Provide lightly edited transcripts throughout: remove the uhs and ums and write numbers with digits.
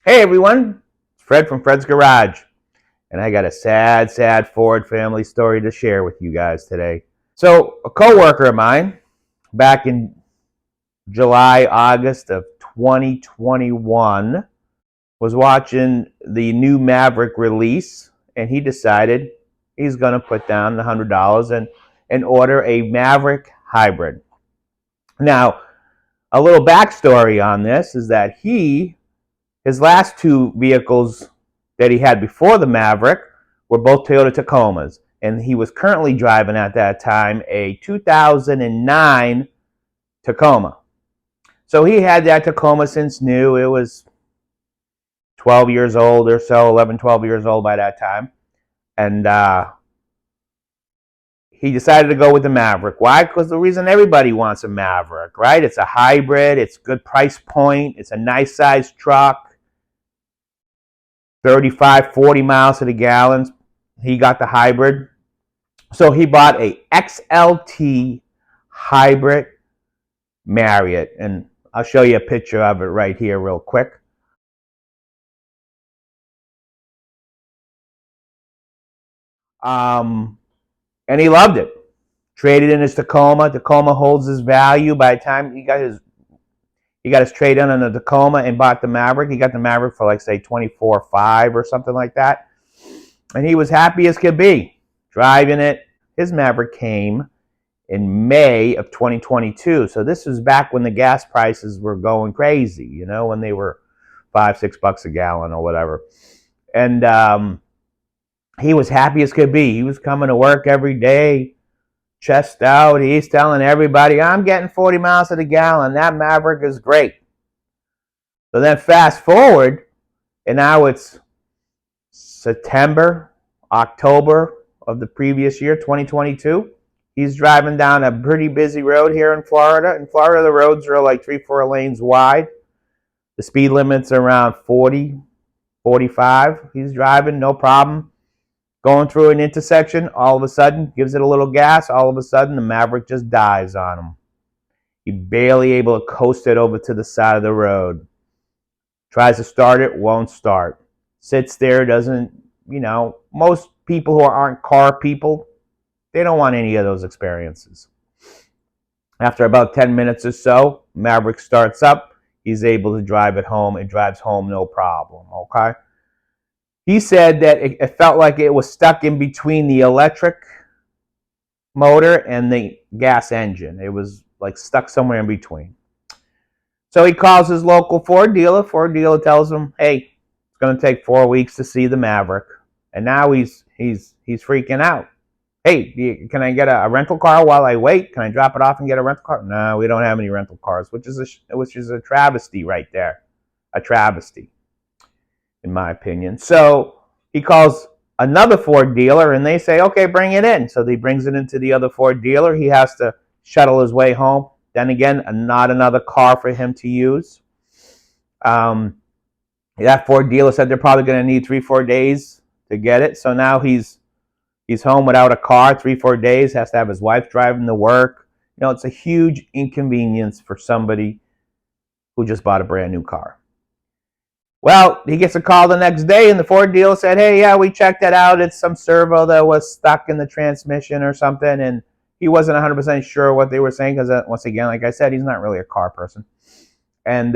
Hey everyone, it's Fred from Fred's Garage, and I got a sad Ford family story to share with you guys today. So, a coworker of mine, back in July, August of 2021, was watching the new Maverick release, and he decided he's going to put down the $100 and order a Maverick hybrid. Now, a little backstory on this is that his last two vehicles that he had before the Maverick were both Toyota Tacomas, and he was currently driving at that time a 2009 Tacoma. So he had that Tacoma since new. It was 12 years old or so, 11, 12 years old by that time. And he decided to go with the Maverick. Why? Because the reason everybody wants a Maverick, right? It's a hybrid, it's a good price point, it's a nice sized truck. 35, 40 miles to the gallon. He got the hybrid. So he bought a XLT hybrid Marriott. And I'll show you a picture of it right here real quick. And he loved it. Traded in his Tacoma. Tacoma holds his value. By the time he got his trade in on the Tacoma and bought the Maverick, he got the Maverick for like say 24.5 or something like that. And he was happy as could be driving it. His Maverick came in May of 2022. So this was back when the gas prices were going crazy, you know, when they were $5-6 a gallon or whatever. And he was happy as could be. He was coming to work every day, chest out. He's telling everybody, I'm getting 40 miles to the gallon. That Maverick is great. So then fast forward, and now it's September, October of the previous year, 2022. He's driving down a pretty busy road here in Florida. In Florida, the roads are like 3-4 lanes wide. The speed limit's around 40, 45. He's driving, no problem. Going through an intersection, all of a sudden, gives it a little gas. All of a sudden, the Maverick just dies on him. He's barely able to coast it over to the side of the road. Tries to start it, won't start. Sits there, doesn't, most people who aren't car people, they don't want any of those experiences. After about 10 minutes or so, Maverick starts up. He's able to drive it home. It drives home no problem, okay? He said that it felt like it was stuck in between the electric motor and the gas engine. It was like stuck somewhere in between. So he calls his local Ford dealer. Ford dealer tells him, hey, it's going to take 4 weeks to see the Maverick. And now he's freaking out. Hey, can I get a rental car while I wait? Can I drop it off and get a rental car? No, we don't have any rental cars, which is a travesty right there. A travesty, in my opinion. So he calls another Ford dealer, and they say, okay, bring it in. So he brings it into the other Ford dealer. He has to shuttle his way home. Then again, not another car for him to use. That Ford dealer said they're probably going to need 3-4 days to get it. So now he's home without a car 3-4 days, has to have his wife driving to work. It's a huge inconvenience for somebody who just bought a brand new car. Well, he gets a call the next day, and the Ford dealer said, hey, yeah, we checked that out. It's some servo that was stuck in the transmission or something, and he wasn't 100% sure what they were saying because, once again, like I said, he's not really a car person. And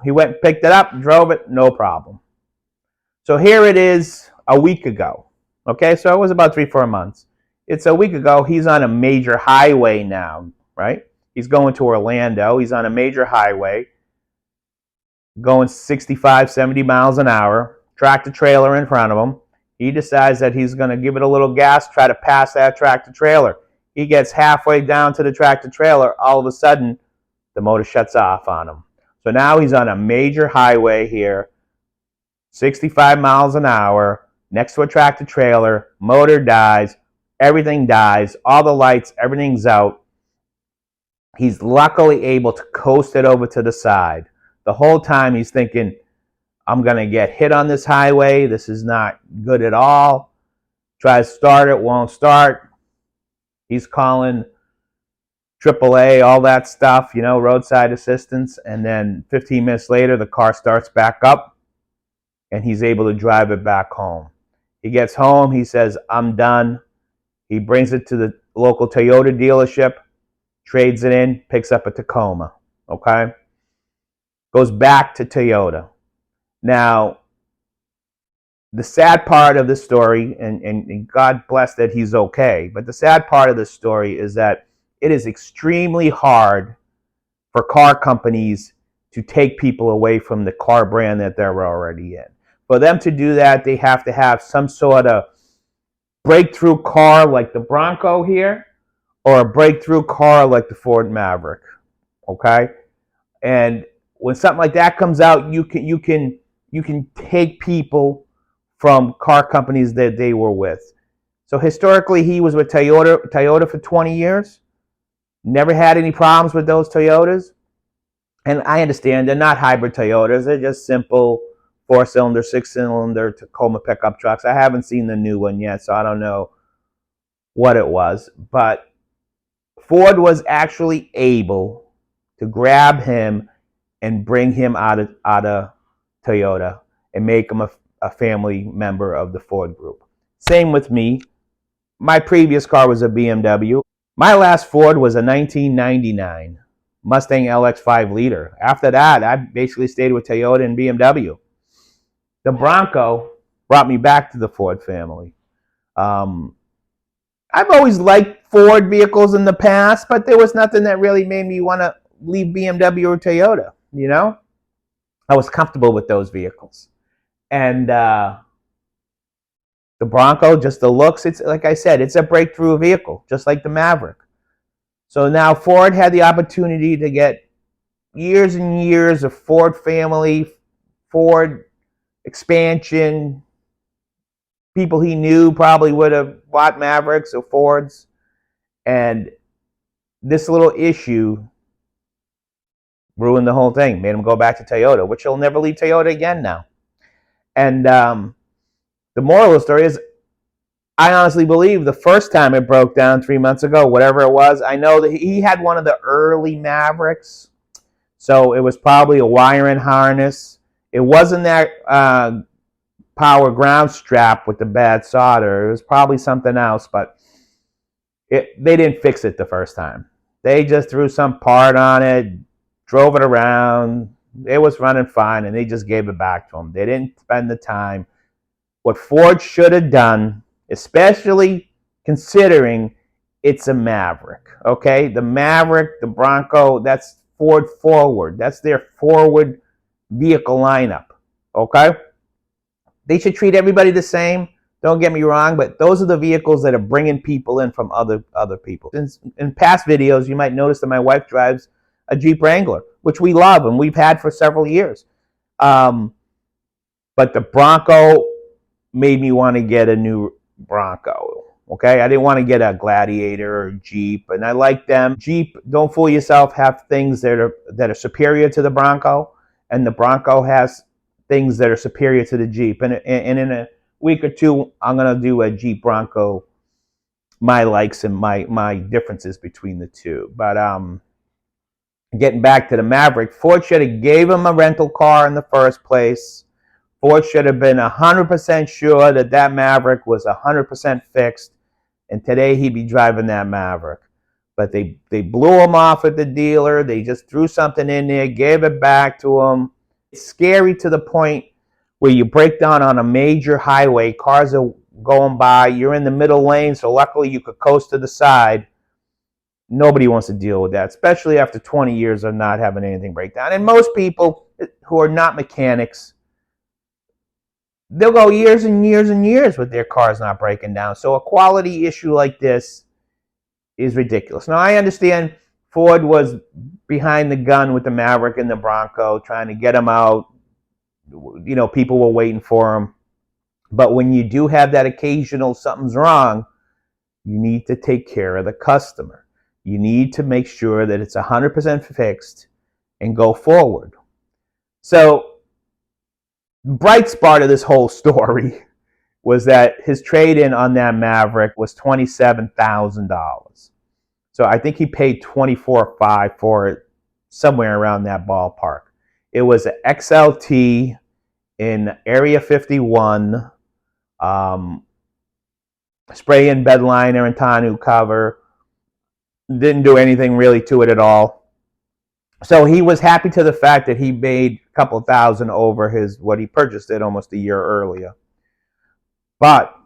he went and picked it up, drove it, no problem. So here it is a week ago. Okay, so it was about 3-4 months. It's a week ago. He's on a major highway now, right? He's going to Orlando. He's on a major highway, going 65, 70 miles an hour, tractor trailer in front of him. He decides that he's going to give it a little gas, try to pass that tractor trailer. He gets halfway down to the tractor trailer. All of a sudden, the motor shuts off on him. So now he's on a major highway here, 65 miles an hour, next to a tractor trailer, motor dies, everything dies, all the lights, everything's out. He's luckily able to coast it over to the side. The whole time he's thinking, I'm going to get hit on this highway. This is not good at all. Tries to start it, won't start. He's calling AAA, all that stuff, roadside assistance. And then 15 minutes later, the car starts back up. and he's able to drive it back home. He gets home, he says, I'm done. He brings it to the local Toyota dealership, trades it in, picks up a Tacoma, okay? Goes back to Toyota. Now, the sad part of the story, and God bless that he's okay, but the sad part of the story is that it is extremely hard for car companies to take people away from the car brand that they're already in. For them to do that, they have to have some sort of breakthrough car like the Bronco here, or a breakthrough car like the Ford Maverick, okay? And when something like that comes out, you can take people from car companies that they were with. So historically, he was with Toyota for 20 years. Never had any problems with those Toyotas. And I understand they're not hybrid Toyotas. They're just simple 4-cylinder, 6-cylinder Tacoma pickup trucks. I haven't seen the new one yet, so I don't know what it was. But Ford was actually able to grab him and bring him out of Toyota and make him a family member of the Ford group. Same with me. My previous car was a BMW. My last Ford was a 1999 Mustang LX 5-liter. After that, I basically stayed with Toyota and BMW. The Bronco brought me back to the Ford family. I've always liked Ford vehicles in the past, but there was nothing that really made me want to leave BMW or Toyota, you know? I was comfortable with those vehicles. And the Bronco, just the looks, it's like I said, it's a breakthrough vehicle, just like the Maverick. So now Ford had the opportunity to get years and years of Ford family, Ford expansion. People he knew probably would have bought Mavericks or Fords. And this little issue ruined the whole thing, made him go back to Toyota, which he'll never leave Toyota again now. And the moral of the story is, I honestly believe the first time it broke down 3 months ago, whatever it was, I know that he had one of the early Mavericks. So it was probably a wiring harness. It wasn't that power ground strap with the bad solder. It was probably something else, but they didn't fix it the first time. They just threw some part on it, drove it around. It was running fine, and they just gave it back to him. They didn't spend the time. What Ford should have done, especially considering it's a Maverick, okay? The Maverick, the Bronco, that's Ford forward. That's their forward vehicle lineup, okay? They should treat everybody the same. Don't get me wrong, but those are the vehicles that are bringing people in from other people. In past videos, you might notice that my wife drives a Jeep Wrangler, which we love and we've had for several years. But the Bronco made me want to get a new Bronco. Okay, I didn't want to get a Gladiator or Jeep, and I like them. Jeep, don't fool yourself, have things that are superior to the Bronco, and the Bronco has things that are superior to the Jeep. And in a week or two, I'm gonna do a Jeep Bronco, my likes and my differences between the two. But getting back to the Maverick, Ford should have gave him a rental car in the first place. Ford should have been 100% sure that that Maverick was 100% fixed, and today he'd be driving that Maverick. But they blew him off at the dealer. They just threw something in there, gave it back to him. It's scary to the point where you break down on a major highway, cars are going by, you're in the middle lane, so luckily you could coast to the side. Nobody wants to deal with that, especially after 20 years of not having anything break down. And most people who are not mechanics, they'll go years and years and years with their cars not breaking down. So a quality issue like this is ridiculous. Now, I understand Ford was behind the gun with the Maverick and the Bronco, trying to get them out. You know, people were waiting for them. But when you do have that occasional something's wrong, you need to take care of the customer. You need to make sure that it's 100% fixed and go forward. So, bright spot of this whole story was that his trade-in on that Maverick was $27,000. So I think he paid $24,500 for it, somewhere around that ballpark. It was an XLT in Area 51, spray-in bed liner and tonneau cover. Didn't do anything really to it at all. So he was happy to the fact that he made a couple thousand over what he purchased it almost a year earlier. But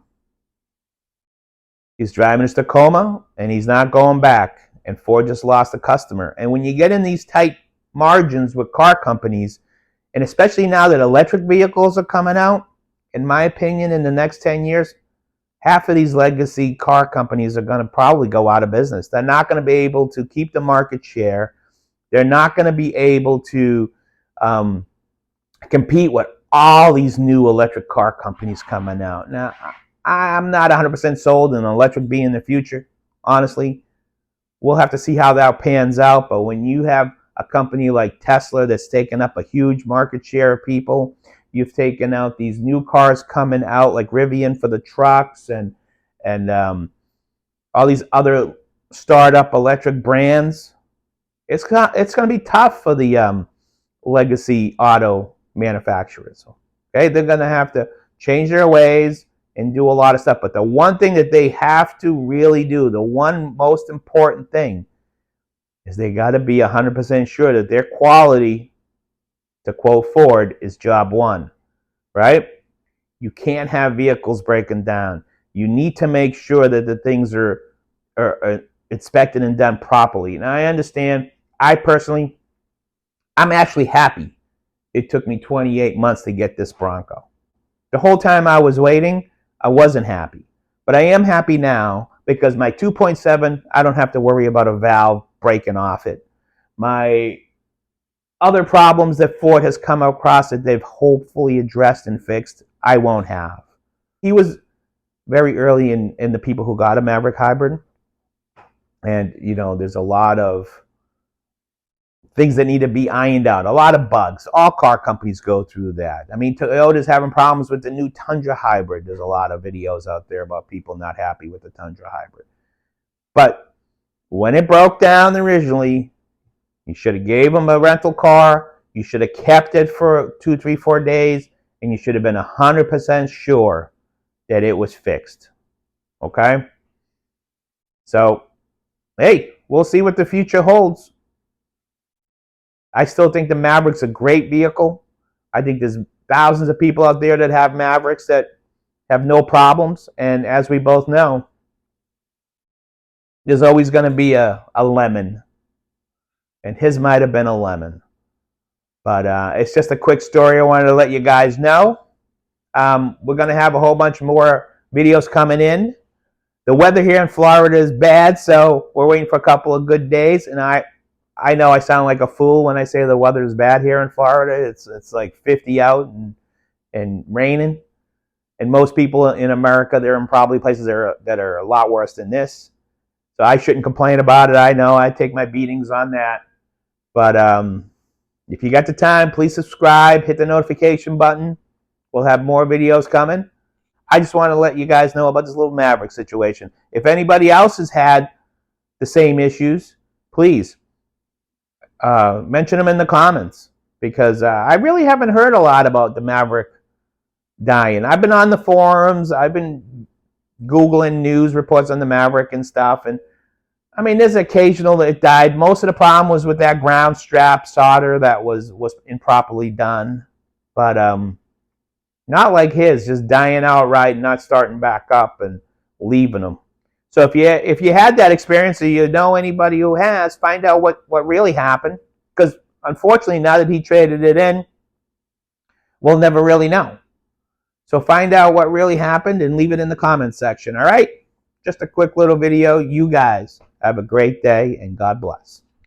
he's driving his Tacoma and he's not going back. And Ford just lost a customer. And when you get in these tight margins with car companies, and especially now that electric vehicles are coming out, in my opinion, in the next 10 years, half of these legacy car companies are going to probably go out of business. They're not going to be able to keep the market share. They're not going to be able to compete with all these new electric car companies coming out. Now, I'm not 100% sold on electric being the future, honestly. We'll have to see how that pans out. But when you have a company like Tesla that's taken up a huge market share of people, you've taken out these new cars coming out like Rivian for the trucks and all these other startup electric brands. It's going to be tough for the legacy auto manufacturers. Okay, they're going to have to change their ways and do a lot of stuff. But the one thing that they have to really do, the one most important thing, is they got to be 100% sure that their quality, to quote Ford, is job one, right? You can't have vehicles breaking down. You need to make sure that the things are inspected and done properly. And I understand, I'm actually happy it took me 28 months to get this Bronco. The whole time I was waiting, I wasn't happy. But I am happy now because my 2.7, I don't have to worry about a valve breaking off it. My other problems that Ford has come across that they've hopefully addressed and fixed, I won't have. He was very early in the people who got a Maverick hybrid. And, there's a lot of things that need to be ironed out, a lot of bugs. All car companies go through that. I mean, Toyota's having problems with the new Tundra hybrid. There's a lot of videos out there about people not happy with the Tundra hybrid. But when it broke down originally, you should have gave them a rental car. You should have kept it for 2, 3, 4 days, and you should have been 100% sure that it was fixed. Okay? So, hey, we'll see what the future holds. I still think the Maverick's a great vehicle. I think there's thousands of people out there that have Mavericks that have no problems. And as we both know, there's always going to be a lemon. And his might have been a lemon. But it's just a quick story I wanted to let you guys know. We're going to have a whole bunch more videos coming in. The weather here in Florida is bad, so we're waiting for a couple of good days. And I know I sound like a fool when I say the weather is bad here in Florida. It's like 50 out and raining. And most people in America, they're in probably places that are a lot worse than this. So I shouldn't complain about it. I know I take my beatings on that. But if you got the time, please subscribe, hit the notification button. We'll have more videos coming. I just want to let you guys know about this little Maverick situation. If anybody else has had the same issues, please mention them in the comments, because I really haven't heard a lot about the Maverick dying. I've been on the forums. I've been Googling news reports on the Maverick and stuff. And I mean, there's occasional that it died. Most of the problem was with that ground strap solder that was improperly done. But not like his, just dying outright, not starting back up and leaving them. So if you had that experience, or you know anybody who has, find out what really happened. Because unfortunately, now that he traded it in, we'll never really know. So find out what really happened and leave it in the comments section. All right? Just a quick little video. You guys have a great day, and God bless.